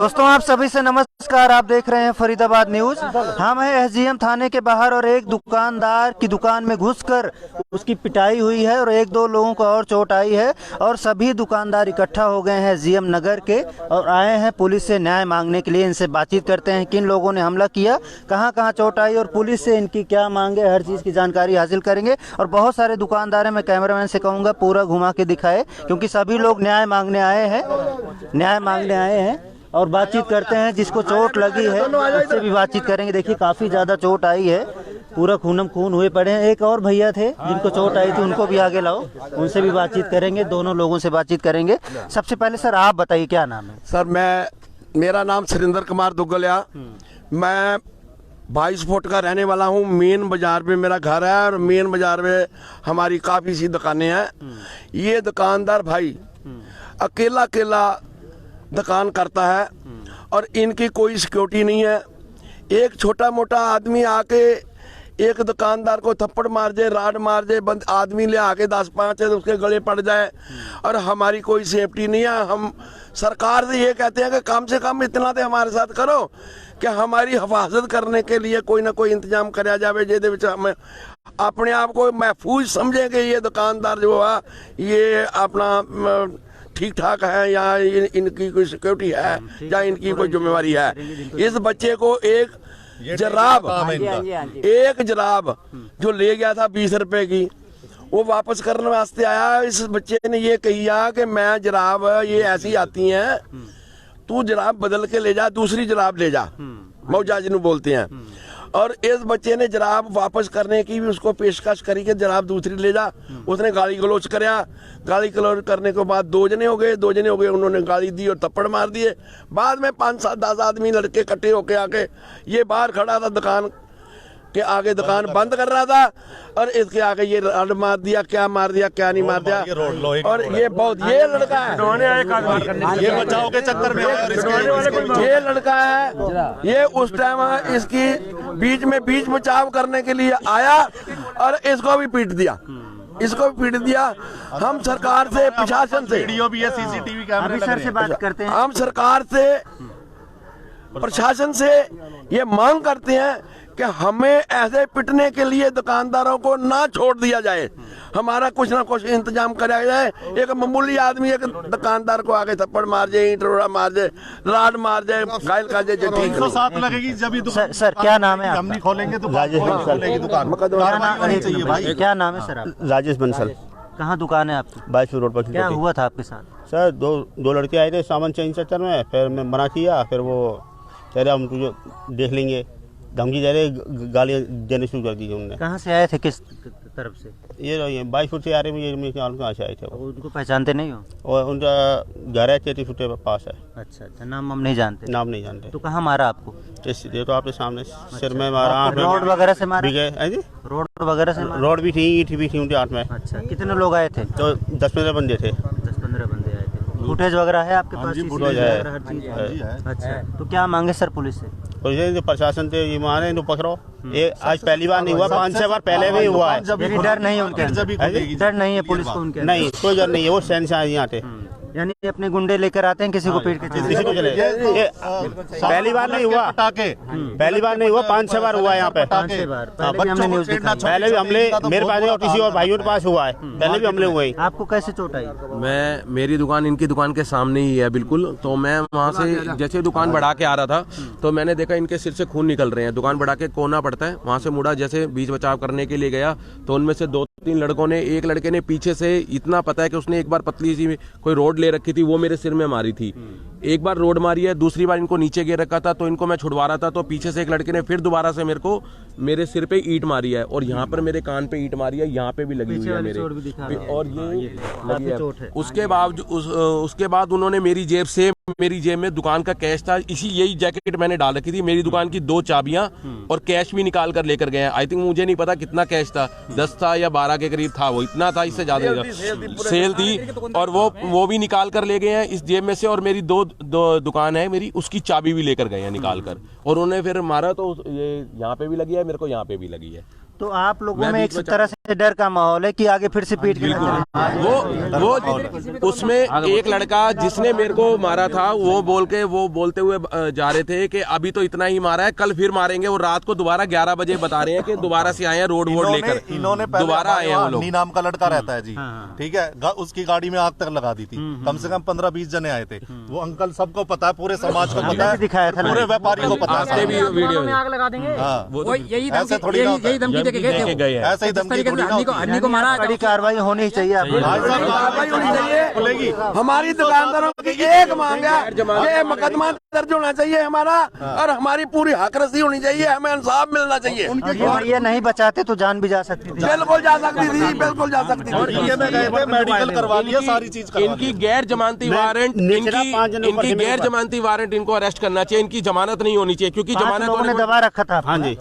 दोस्तों आप सभी से नमस्कार। आप देख रहे हैं फरीदाबाद न्यूज। हम हैं एसजीएम थाने के बाहर और एक दुकानदार की दुकान में घुसकर उसकी पिटाई हुई है और एक दो लोगों को और चोट आई है और सभी दुकानदार इकट्ठा हो गए हैं एसजीएम नगर के और आए हैं पुलिस से न्याय मांगने के लिए। इनसे बातचीत करते हैं किन लोगों ने हमला किया, कहां कहां चोट आई और पुलिस से इनकी क्या मांगे, हर चीज़ की जानकारी हासिल करेंगे। और बहुत सारे दुकानदार हैं, मैं कैमरामैन से कहूँगा पूरा घुमा के दिखाए क्योंकि सभी लोग न्याय मांगने आए हैं और बातचीत करते हैं। जिसको चोट लगी है उससे भी बातचीत करेंगे। देखिए काफ़ी ज़्यादा चोट आई है, पूरा खूनम खून हुए पड़े हैं। एक और भैया थे जिनको चोट आई थी, उनको भी आगे लाओ, उनसे भी बातचीत करेंगे, दोनों लोगों से बातचीत करेंगे। सबसे पहले सर आप बताइए क्या नाम है? सर मेरा नाम सुरेंद्र कुमार दुग्गलिया, मैं 22 फुट का रहने वाला हूँ। मेन बाजार में मेरा घर है और मेन बाजार में हमारी काफ़ी सी दुकानें हैं। ये दुकानदार भाई अकेला दुकान करता है और इनकी कोई सिक्योरिटी नहीं है। एक छोटा मोटा आदमी आके एक दुकानदार को थप्पड़ मार जाए, राड मार जाए, आदमी ले आके 10-5 है तो उसके गले पड़ जाए और हमारी कोई सेफ्टी नहीं है। हम सरकार से ये कहते हैं कि कम से कम इतना तो हमारे साथ करो कि हमारी हिफाजत करने के लिए कोई ना कोई इंतजाम कराया जाए, जिहदे विच हम अपने आप को महफूज समझें कि ये दुकानदार जो है ये अपना ठीक ठाक है या इनकी कोई सिक्योरिटी है या इनकी कोई जिम्मेवारी है। इस बच्चे को एक जराब जो ले गया था 20 रुपए की, वो वापस करने वास्ते आया। इस बच्चे ने ये कहा कि मैं जराब ये ऐसी आती हैं, तू जराब बदल के ले जा, दूसरी जराब ले जा, मौजा जिन्हों बोलते हैं। और इस बच्चे ने जराब वापस करने की भी उसको पेशकश करी कि जराब दूसरी ले जा। उसने गाली गलोच कराया। गाली गलोच करने के बाद दो जने हो गए, उन्होंने गाली दी और थप्पड़ मार दिए। बाद में 5-7-10 आदमी लड़के इकट्ठे होके आके ये बाहर खड़ा था दुकान के आगे, दुकान बंद कर रहा था और इसके आगे ये रड मार दिया, क्या नहीं मार दिया। और ये लड़का है, ये बचाव के चक्कर में ये लड़का है, ये उस टाइम इसकी बीच बचाव करने के लिए आया और इसको भी पीट दिया। हम सरकार से, प्रशासन से, वीडियो भी है, सीसीटीवी कैमरे से बात करते हैं। हम सरकार से, प्रशासन से ये मांग करते हैं कि हमें ऐसे पिटने के लिए दुकानदारों को ना छोड़ दिया जाए, हमारा कुछ ना कुछ इंतजाम कराया जाए। एक मामूली आदमी एक दुकानदार को आगे थप्पड़ मार जाए, ईंट रोड़ा मार जाए, राड मार जाए, घायल कर जाए, ठीक है। साथ लगेगी जब सर क्या नाम है? हम नहीं खोलेंगे तो राजेश खोलेगी दुकान। क्या नाम है सर? राजेश बंसल। कहाँ दुकान है आपकी? 22 रोड पर। क्या हुआ था आपके साथ? सर दो लड़के आए थे सामान चेंज चक्कर में, फिर मैं मना किया, फिर वो कह रहे हम तुझे देख लेंगे, धमकी दे रहे, गालियाँ देने शुरू कर दी उन्होंने। कहाँ से आए थे, किस तरफ से? ये 22 फुट से आ रहे हैं, कहाँ से आए थे वो। उनको पहचानते नहीं हो? और उनका घर है 33 फुट के पास है। अच्छा, नाम हम नहीं जानते? नाम नहीं जानते। तो कहाँ मारा आपको? ये तो आपके सामने सिर में मारा। रोड वगैरह से मारा? रोड वगैरह से मारा? रोड भी थी, ईंट भी थी उनके हाथ में। अच्छा, कितने लोग आए थे? तो 10-15 बंदे थे। 10-15 बंदे आए थे। फुटेज वगैरह है आपके पास? फुटेज है, हर चीज है। अच्छा, तो क्या मांगे सर पुलिस से? तो प्रशासन से ये माने तो पकड़ो। ये आज पहली बार नहीं हुआ, 5-6 बार पहले भी हुआ है। डर नहीं है उनके? डर नहीं है पुलिस को उनके? नहीं, कोई डर नहीं है, वो सैन से यहाँ थे। यानी अपने गुंडे लेकर आते हैं, किसी को पीट के किसी को चले। पहली बार नहीं हुआ, 5-6 बार हुआ यहाँ पे। पहले भी हमले मेरे पास और किसी और भाइयों के पास हुआ है, पहले भी हमले हुए। आपको कैसे चोट आई? मेरी दुकान इनकी दुकान के सामने ही है बिल्कुल। तो मैं वहाँ से जैसे दुकान बढ़ा के आ रहा था तो मैंने देखा इनके सिर से खून निकल रहे हैं। दुकान बढ़ा के कोना पड़ता है, वहाँ से मुड़ा, जैसे बीच बचाव करने के लिए गया तो उनमें से 2-3 लड़कों ने, एक लड़के ने पीछे से, इतना पता है कि उसने एक बार पतली सी कोई रोड ले रखी थी, वो मेरे सिर में मारी थी। एक बार रोड मारी है, दूसरी बार इनको नीचे गिर रखा था तो इनको मैं छुड़वा रहा था तो पीछे से एक लड़के ने फिर दोबारा से मेरे सिर पे ईंट मारी है और यहाँ पर मेरे कान पे ईंट मारी है, यहाँ पे भी लगी हुई है मेरे, और ये लगी है। उसके बाद उन्होंने मेरी जेब में दुकान का कैश था, यही जैकेट मैंने डाल रखी थी, मेरी दुकान की 2 चाबियां और कैश भी निकाल कर लेकर गए हैं। आई थिंक, मुझे नहीं पता कितना कैश था, 10 था या 12 के करीब था, वो इतना था, इससे ज्यादा सेल थी। और वो भी निकाल कर ले गए हैं इस जेब में से। और मेरी दो दुकान है मेरी, उसकी चाबी भी लेकर गए हैं निकाल कर। और उन्होंने फिर मारा तो ये यहाँ पे भी लगी है, मेरे को यहाँ पे भी लगी है। तो आप लोगों मैं में बीच एक में तरह से डर का माहौल है कि आगे फिर से पीट के ना जाए। वो उसमें एक लड़का जिसने मेरे को मारा था वो बोलते हुए जा रहे थे कि अभी तो इतना ही मारा है, कल फिर मारेंगे। वो रात को दोबारा 11 बजे बता रहे हैं कि दोबारा से आए हैं रोड वोड लेकर, इन्होंने दोबारा आए हैं वो लोग। नी नाम का लड़का रहता है जी, ठीक है, उसकी गाड़ी में आग तक लगा दी थी। कम से कम 15-20 जने आए थे। वो अंकल सबको पता है, पूरे समाज को पता है, दिखाया था पूरे व्यापारी को पता आपने भी है। वीडियो में आग लगा देंगे। वो तो यही ऐसे थोड़ी ना होता है। धमकी देके गए थे। गए हैं। ऐसे ही धमकी थोड़ी ना होती है। हन्नी को मारा। बड़ी कार्रवाई होनी चाहिए आपको। कार्रवाई होनी चाहिए। हमारी दुकानदारों की एक मांग है, ये मुकदमा दर्ज होना चाहिए हमारा, और हमारी पूरी हकरसी होनी चाहिए, हमें इंसाफ मिलना चाहिए। और ये नहीं बचाते तो जान भी जा सकती थी। बिल्कुल जा सकती थी, बिल्कुल जा सकती थी। ये में गए थे, मेडिकल करवा लिया, सारी चीज करवा इनकी गैर जमानती वारंट इनकी गैर जमानती वारंट इनको अरेस्ट करना चाहिए। इनकी जमानत नहीं होनी चाहिए, क्योंकि 5 जमानत लोगों ने होने दबा रखा था। हाँ जी।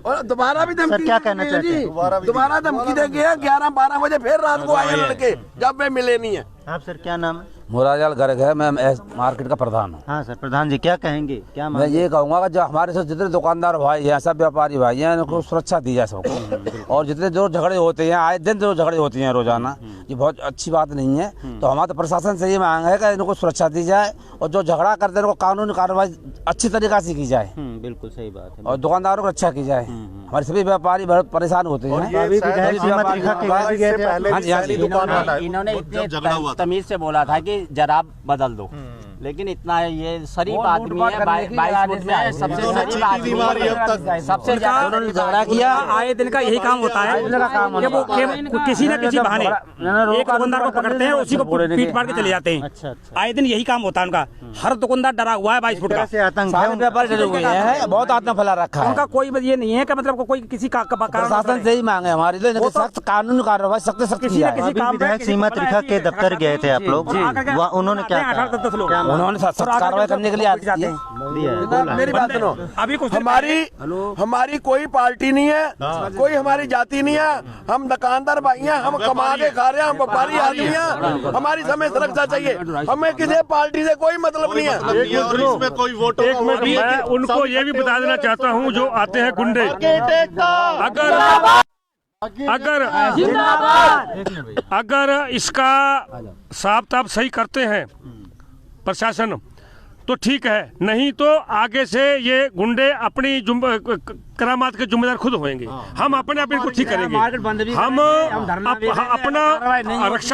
और दोबारा भी धमकी सर, क्या कहना दे चाहते जी? हैं? दोबारा धमकी दे गया 11-12 बजे फिर रात को आए लड़के, जब वे मिले नहीं है। आप सर क्या नाम है? मुराजाल गर्ग है, मैं मार्केट का प्रधान हूँ। हाँ सर, प्रधान जी क्या कहेंगे, क्या मैं मांग? ये कहूँगा कि जो हमारे साथ जितने दुकानदार भाई हैं, सब व्यापारी भाई हैं, इनको सुरक्षा दी जाए सबको। और जितने जो झगड़े होते हैं, आए दिन जो झगड़े होती हैं रोजाना, ये बहुत अच्छी बात नहीं है। तो हमारा तो प्रशासन से ये मांग है कि इनको सुरक्षा दी जाए, और जो झगड़ा करते हैं उनको कानूनी कार्रवाई अच्छी तरीका से की जाए, बिल्कुल सही बात है। और दुकानदारों को रक्षा की जाए। हमारे सभी व्यापारी बहुत परेशान होते हैं। अभी विधायक सीमा त्रिखा के घर भी गए थे। हाँ जी, हाँ जी। इन्होंने इतने तमीज से बोला था कि जरा बदल दो, लेकिन इतना ये शरीफ आदमी है, 22 फुट में है, सबसे शरीफ आदमी है, सबसे ज्यादा झगड़ा किया। आए दिन का यही काम होता है कि वो किसी न किसी बहाने एक दुकानदार को पकड़ते हैं, उसी को पीट मार के चले जाते हैं। अच्छा। आए दिन यही काम होता है उनका। हर दुकानदार डरा हुआ है 22 फुट का। से आतंक है सारे उनका। व्यापारी डरे हुए हैं, बहुत आत्मा फैला रखा है। उनका कोई ये नहीं है कि मतलब कोई किसी का प्रशासन से ही मांगे हमारी, तो इनके सख्त कानूनी कार्रवाई सख्त सख्त की किसी न जाए। किसी अभी काम विधायक सीमा त्रिखा के दफ्तर गए थे आप लोग, वहाँ उन्होंने क्या कहा? 18-10 लोग उन्होंने सख्त कार्रवाई करने के लिए आदेश दिए। मेरी बात सुनो, अभी कुछ हमारी कोई पार्टी नहीं है, कोई हमारी जाति नहीं है। हम दुकानदार भाई हैं, हम कमा के खा रहे हैं, हम व्यापारी आदमी हैं। हमारी समय सुरक्षा चाहिए, हमें किसी पार्टी से कोई मतलब नहीं है। इसमें कोई वोटों एक मिनट, मैं उनको ये भी बता देना चाहता हूँ, जो आते हैं गुंडे, अगर इसका साफ ताप सही करते हैं प्रशासन तो ठीक है, नहीं तो आगे से ये गुंडे अपनी करामात के जिम्मेदार खुद होंगे। हम अपने आप इनको ठीक करेंगे। हम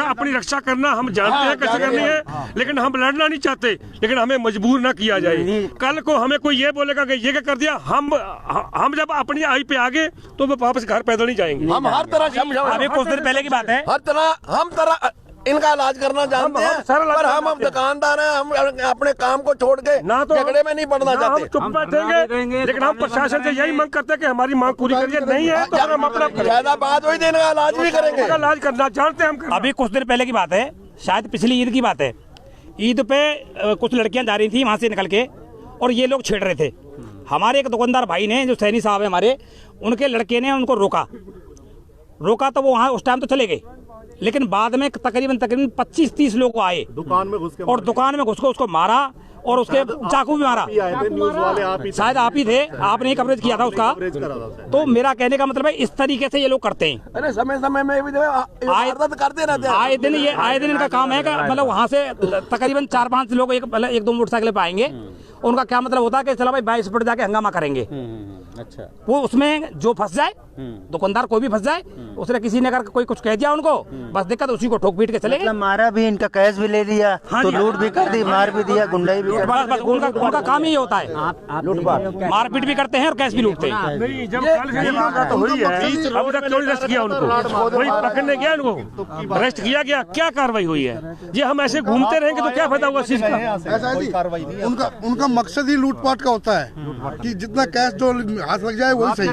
अपनी रक्षा करना हम जानते हैं कैसे करनी है, लेकिन हम लड़ना नहीं चाहते। लेकिन हमें मजबूर ना किया जाए। कल को हमें कोई ये बोलेगा कि ये क्या कर दिया, हम जब अपनी आई पे आगे तो वो वापस घर पैदल नहीं जाएंगे। हम हर तरह अभी कुछ दिन पहले की बात है, हर तरह इनका इलाज करना जानते हैं, पर हम दुकानदार हैं, हम अपने काम को छोड़ के ना तो झगड़े में नहीं पड़ना हम चाहते। चुप बैठेंगे, लेकिन हम प्रशासन से यही मांग करते हैं कि हमारी मांग पूरी करिए। नहीं है तो हम अपना ज्यादा बात हुई तो इनका इलाज भी करेंगे। इलाज करना जानते हैं हम। अभी कुछ दिन पहले की बात है, शायद पिछली ईद की बात है। ईद पे कुछ लड़कियां जा रही थी वहां से निकल के, और ये लोग छेड़ रहे थे। हमारे एक दुकानदार भाई ने, जो सैनी साहब है हमारे, उनके लड़के ने उनको रोका तो वो वहाँ उस टाइम तो चले गए, लेकिन बाद में तकरीबन 25-30 लोग आए दुकान में घुस के, और दुकान में घुस के उसको मारा, और उसके चाकू भी मारा। न्यूज वाले आप ही शायद आप ही थे, आपने ही कवरेज किया था उसका। तो मेरा कहने का मतलब है, इस तरीके से ये लोग करते हैं। अरे समय समय में भी वारदात करते रहते हैं। आए दिन इनका काम है कि मतलब वहाँ से तकरीबन 4-5 लोग एक दो मोटरसाइकिल पे आएंगे। उनका क्या मतलब होता है कि चलो भाई 22 फुट जाके हंगामा करेंगे। अच्छा। वो उसमें जो फंस जाए, दुकानदार कोई भी फंस जाए, उसने किसी ने अगर कोई कुछ कह दिया उनको, बस दिक्कत उसी को ठोक पीट के चले गए। मतलब मारा भी, इनका कैश भी ले लिया, तो लूट भी कर दी, मार भी दिया, गुंडाई भी कर दी। बस उनका काम ही होता है, मारपीट भी करते हैं और कैश भी लूटते हैं। नहीं, जब कल से मामला तो हुई है, अब तक क्यों अरेस्ट किया उनको? वही पकड़ने गया उनको, अरेस्ट किया गया, क्या कार्रवाई हुई है? ये हम ऐसे घूमते रहेंगे तो क्या फायदा होगा इस चीज का? ऐसा है जी, उनका मकसद ही लूटपाट का होता है कि जितना कैश जो हाथ लग जाए वही सही है।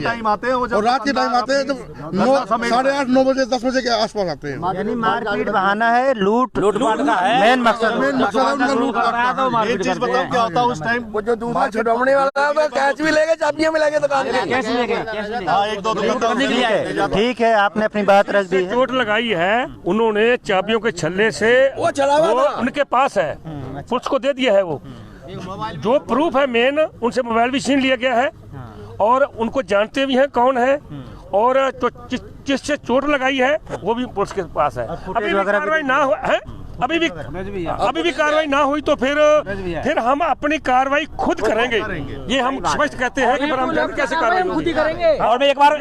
और रात के टाइम आते हैं जब 8:30-9 बजे 10 बजे के आसपास आते हैं। यानी मारपीट बहाना है, लूटपाट का है मेन मकसद। उनका लूटपाट। एक चीज बताओ क्या होता है उस टाइम, वो जो दूसरा छुड़वाने वाला है, कैश भी लेके, चाबियां भी लेके दुकान के। हाँ, एक दो दुकानदार। ठीक है, आपने अपनी बात रख दी है। चोट लगाई है उन्होंने छाबियों के छल्ले से, वो चला हुआ वो था। उनके पास है, पुलिस को दे दिया है। वो जो प्रूफ है मेन, उनसे मोबाइल भी छीन लिया गया है, और उनको जानते भी हैं कौन है। और तो जिससे चोट लगाई है वो भी पुलिस के पास है। अभी भी कार्रवाई ना हो है, अभी भी कार्रवाई ना हुई तो फिर हम अपनी कार्रवाई खुद करेंगे। ये हम स्पष्ट कहते हैं कि हम कैसे कार्रवाई खुद ही करेंगे। और मैं एक बार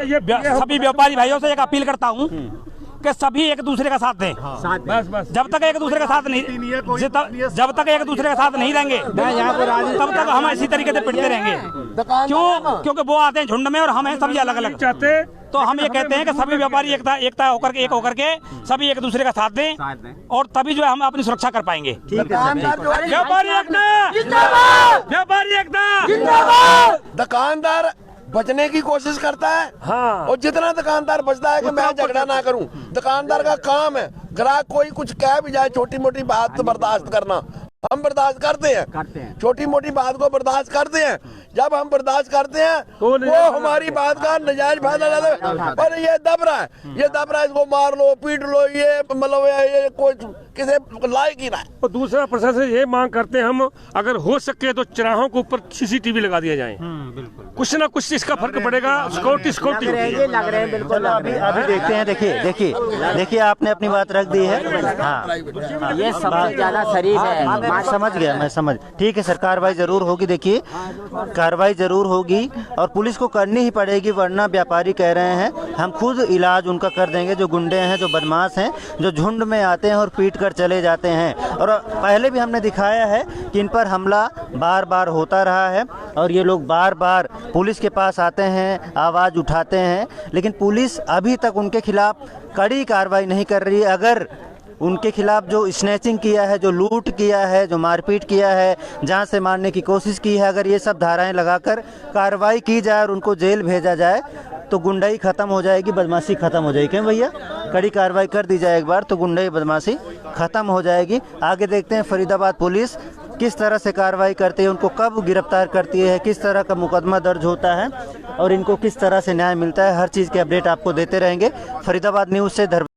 सभी व्यापारी भाइयों से एक अपील करता हूँ कि सभी एक दूसरे का साथ दें। बस जब तक एक दूसरे का साथ नहीं, जब तक एक दूसरे का साथ नहीं देंगे तब तक हम इसी तरीके से पिटते रहेंगे। क्यों? क्योंकि वो आते हैं झुंड में और हम हैं सभी अलग अलग। चाहते तो हम ये कहते हैं कि सभी व्यापारी एकता होकर के सभी एक दूसरे का साथ दें और तभी जो है हम अपनी सुरक्षा कर पाएंगे। व्यापारी एकता, व्यापारी एकता। दुकानदार बचने की कोशिश करता है। हाँ। और जितना दुकानदार बचता है कि मैं झगड़ा ना करूं, दुकानदार का काम है। ग्राहक कोई कुछ कह भी जाए, छोटी मोटी बात तो बर्दाश्त करना, हम बर्दाश्त करते हैं। छोटी मोटी बात को बर्दाश्त करते हैं। जब हम बर्दाश्त करते हैं तो वो हमारी बात का नजायज फायदा लेते हैं। पर ये दब रहा है, इसको मार लो, पीट लो, ये मतलब ये कोई किसी लायक ही ना है। और दूसरा प्रशासन ये मांग करते हैं हम, अगर हो सके तो चौराहों के ऊपर CCTV लगा दिया जाए। कुछ ना कुछ इसका फर्क पड़ेगा। सिक्योरिटी लग रहे हैं बिल्कुल। अभी देखते हैं। देखिए आपने अपनी बात रख दी है। हाँ, ये सबसे ज्यादा शरीफ है। मैं समझ ठीक है सर, कार्रवाई जरूर होगी। देखिए कार्रवाई जरूर होगी और पुलिस को करनी ही पड़ेगी, वरना व्यापारी कह रहे हैं हम खुद इलाज उनका कर देंगे। जो गुंडे हैं, जो बदमाश हैं, जो झुंड में आते हैं और पीट कर चले जाते हैं। और पहले भी हमने दिखाया है कि इन पर हमला बार बार होता रहा है और ये लोग बार बार पुलिस के पास आते हैं, आवाज़ उठाते हैं, लेकिन पुलिस अभी तक उनके खिलाफ कड़ी कार्रवाई नहीं कर रही है। अगर उनके खिलाफ जो स्नैचिंग किया है, जो लूट किया है, जो मारपीट किया है, जान से मारने की कोशिश की है, अगर ये सब धाराएं लगाकर कार्रवाई की जाए और उनको जेल भेजा जाए तो गुंडाई खत्म हो जाएगी, बदमाशी खत्म हो जाएगी। क्यों भैया? कड़ी कार्रवाई कर दी जाए एक बार तो गुंडाई बदमाशी खत्म हो जाएगी। आगे देखते हैं फरीदाबाद पुलिस किस तरह से कार्रवाई करती है, उनको कब गिरफ्तार करती है, किस तरह का मुकदमा दर्ज होता है और इनको किस तरह से न्याय मिलता है। हर चीज़ के अपडेट आपको देते रहेंगे। फरीदाबाद न्यूज़ से